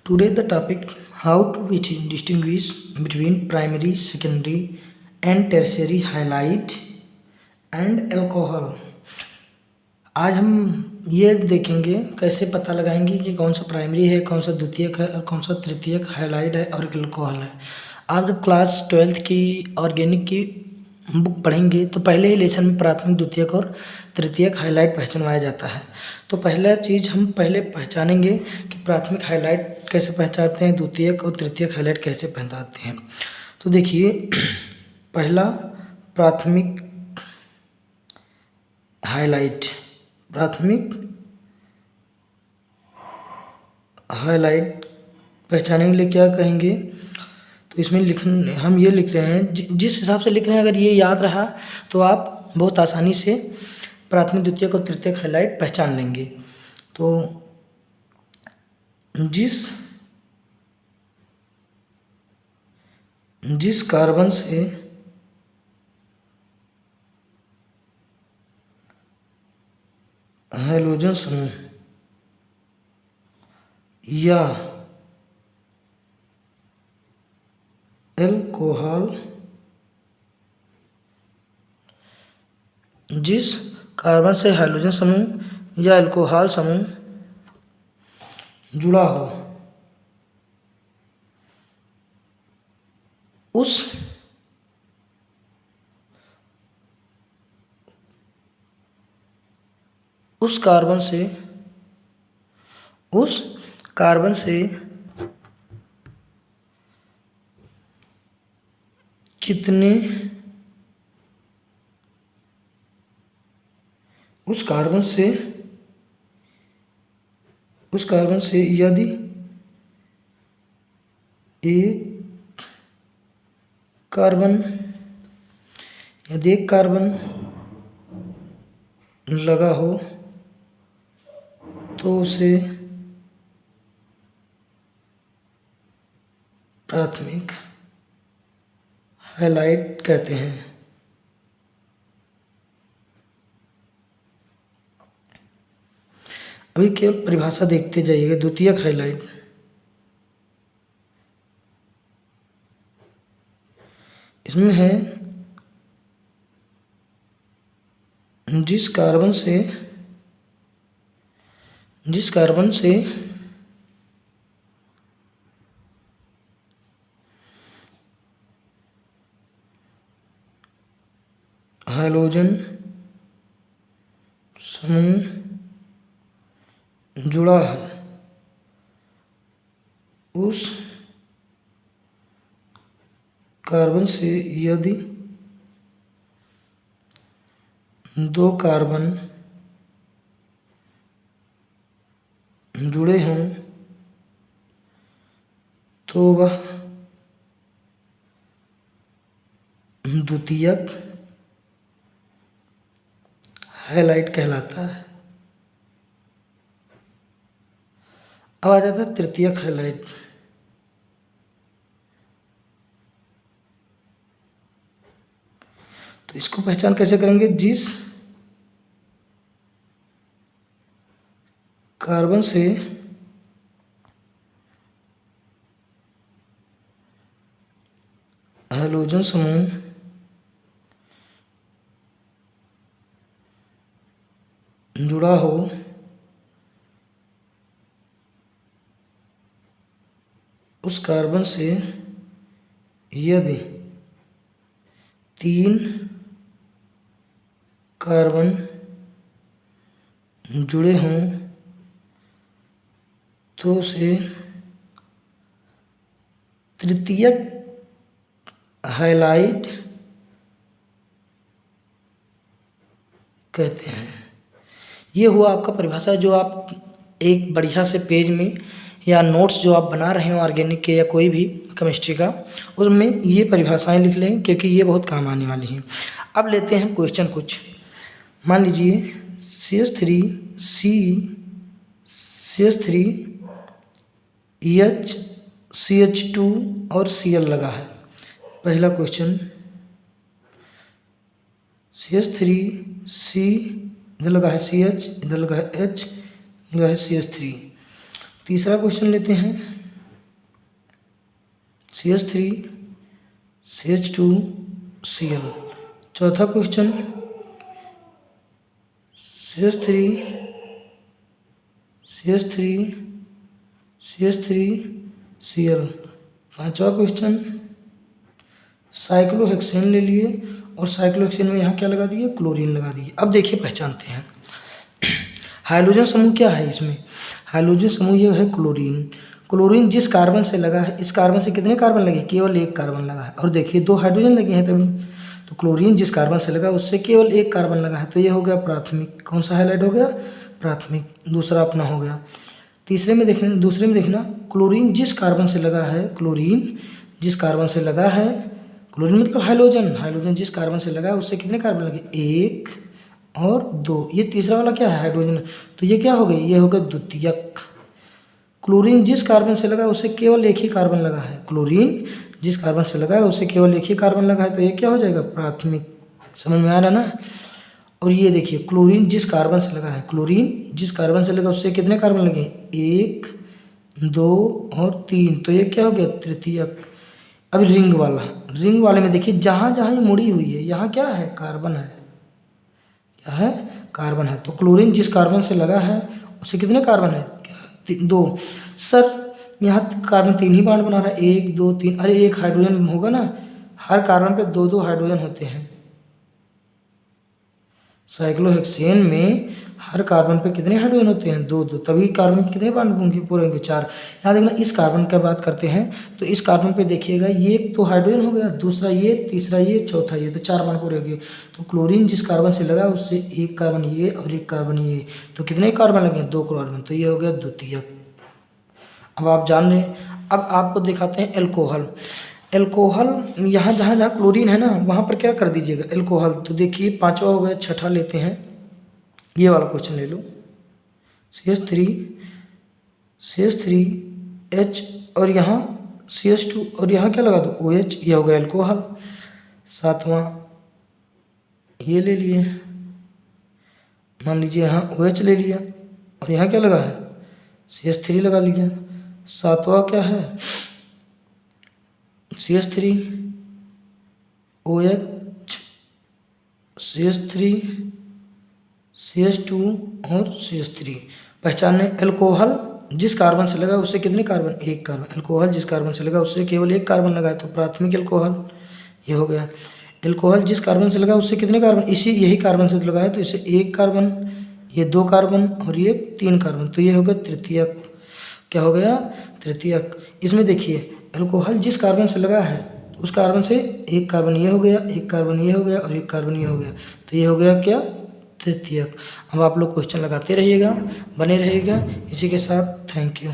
Today the topic how to distinguish between primary, secondary and tertiary halide and alcohol। आज हम ये देखेंगे कैसे पता लगाएंगे कि कौन सा प्राइमरी है, कौन सा द्वितीयक है और कौन सा तृतीयक हाइलाइट है और अल्कोहल है। आप जब क्लास 12th की ऑर्गेनिक की बुक पढ़ेंगे तो पहले ही लेसन में प्राथमिक, द्वितीयक और तृतीयक हाइलाइट पहचानवाया जाता है। तो पहला चीज़ हम पहले पहचानेंगे कि प्राथमिक हाइलाइट कैसे पहचानते हैं, द्वितीयक और तृतीयक हाइलाइट कैसे पहचानते हैं। तो देखिए, पहला प्राथमिक हाइलाइट। प्राथमिक हाइलाइट पहचानने के लिए क्या कहेंगे, तो इसमें हम ये लिख रहे हैं, जिस हिसाब से लिख रहे हैं अगर ये याद रहा तो आप बहुत आसानी से प्राथमिक, द्वितीयक और तृतीयक हाइलाइट पहचान लेंगे। तो जिस कार्बन से हाइड्रोजन समूह या अल्कोहल, जिस कार्बन से हाइड्रोजन समूह या अल्कोहल समूह जुड़ा हो उस कार्बन से कितने उस कार्बन से यदि एक कार्बन लगा हो तो उसे प्राथमिक हाइलाइट कहते हैं। अभी केवल परिभाषा देखते जाइएगा। द्वितीयक हाइलाइट, इसमें है जिस कार्बन से हाइड्रोजन समूह जुड़ा है उस कार्बन से यदि दो कार्बन जुड़े हों तो वह द्वितीयक हाइलाइट कहलाता है। अब आ जाता है तृतीयक हाइलाइट। तो इसको पहचान कैसे करेंगे, जिस कार्बन से हाइड्रोजन समूह जुड़ा हो उस कार्बन से यदि तीन कार्बन जुड़े हों तो उसे तृतीयक हाइलाइट कहते हैं। ये हुआ आपका परिभाषा, जो आप एक बढ़िया से पेज में या नोट्स जो आप बना रहे हो ऑर्गेनिक के या कोई भी केमिस्ट्री का, उसमें ये परिभाषाएं लिख लें क्योंकि ये बहुत काम आने वाली हैं। अब लेते हैं क्वेश्चन कुछ। मान लीजिए CH3 CH2 और Cl लगा है। पहला क्वेश्चन, CH3 C, इधर लगा है CH, इधर लगा है H, लगा है CH3। तीसरा क्वेश्चन लेते हैं, CH3 CH2 Cl। चौथा question CH3 CH3 CH3 Cl। पांचवा क्वेश्चन साइक्लोहेक्सेन ले लिए और साइक्लोहेक्सेन में यहाँ क्या लगा दिए, क्लोरीन लगा दिए। अब देखिए पहचानते हैं हाइड्रोजन समूह क्या है इसमें। हाइड्रोजन समूह ये है क्लोरीन। क्लोरीन जिस कार्बन से लगा है, इस कार्बन से कितने कार्बन लगे, केवल एक कार्बन लगा है। और देखिए 2 हाइड्रोजन लगे हैं तभी, तो क्लोरीन जिस कार्बन से लगा उससे केवल एक कार्बन लगा है, तो ये हो गया प्राथमिक। कौन सा हाईलाइट हो गया, प्राथमिक। दूसरा अपना हो गया। दूसरे में देखना क्लोरीन जिस कार्बन से लगा है, क्लोरीन जिस कार्बन से लगा है, क्लोरीन मतलब हाइड्रोजन जिस कार्बन से लगा है उससे कितने कार्बन लगे, 1 और 2। ये तीसरा वाला क्या है, हाइड्रोजन, तो ये क्या हो गई, ये होगा द्वितीयक। क्लोरीन जिस कार्बन से लगा है उससे केवल एक ही कार्बन लगा है, क्लोरीन जिस कार्बन से लगा है उससे केवल एक ही कार्बन लगा है, तो ये क्या हो जाएगा, प्राथमिक। समझ में आ रहा ना। और ये देखिए क्लोरीन जिस कार्बन से लगा है, क्लोरीन जिस कार्बन से लगा उससे कितने कार्बन लगे, 1 2 और 3, तो ये क्या हो गया, तृतीयक। अब रिंग वाले में देखिए जहाँ जहाँ ये मुड़ी हुई है यहाँ क्या है, कार्बन है। क्या है, कार्बन है। तो क्लोरीन जिस कार्बन से लगा है उससे कितने कार्बन है, 2। सर यहाँ कार्बन 3 ही बॉन्ड बना रहा है, 1 2 3। अरे एक हाइड्रोजन होगा ना, हर कार्बन पे 2 हाइड्रोजन होते हैं। साइक्लोहेक्सेन में हर कार्बन पे कितने हाइड्रोजन होते हैं, 2 2, तभी कार्बन के कितने बॉन्ड होंगे, पूरे होंगे 4। यहाँ देखना इस कार्बन की बात करते हैं तो इस कार्बन पे देखिएगा ये तो हाइड्रोजन हो गया, दूसरा ये, तीसरा ये, चौथा ये, तो 4 बॉन्ड पूरे हो गए। तो क्लोरीन जिस कार्बन से लगा उससे एक कार्बन ये और एक कार्बन ये, तो कितने कार्बन लगे, 2 कार्बन, तो ये हो गया द्वितीयक। अब आप जान रहे हैं। अब आपको दिखाते हैं एल्कोहल। एल्कोहल यहाँ जहाँ जहाँ क्लोरीन है ना वहाँ पर क्या कर दीजिएगा, एल्कोहल। तो देखिए 5वां हो गया, छठा लेते हैं, ये वाला क्वेश्चन ले लो। CH3 H और यहाँ CH2 और यहाँ क्या लगा दो, OH, ये हो गया एल्कोहल। 7वां ये ले लिए, मान लीजिए यहाँ OH ले लिया और यहाँ क्या लगा है, CH3 लगा लिया। 7वां क्या है, CH3 OH CH3 CH2 और CH3। पहचाने एल्कोहल जिस कार्बन से लगा उससे कितने कार्बन, एक कार्बन। एल्कोहल जिस कार्बन से लगा उससे केवल एक कार्बन लगा है, तो प्राथमिक एल्कोहल ये हो गया। एल्कोहल जिस कार्बन से लगा उससे कितने कार्बन, यही कार्बन से लगा है तो इससे एक कार्बन, ये 2 कार्बन और ये 3 कार्बन, तो ये हो गया तृतीयक। क्या हो गया, तृतीयक। इसमें देखिए एल्कोहल जिस कार्बन से लगा है उस कार्बन से एक कार्बन ये हो गया, एक कार्बन ये हो गया और एक कार्बन ये हो गया, तो ये हो गया क्या, तृतीयक। अब आप लोग क्वेश्चन लगाते रहिएगा, बने रहिएगा। इसी के साथ थैंक यू।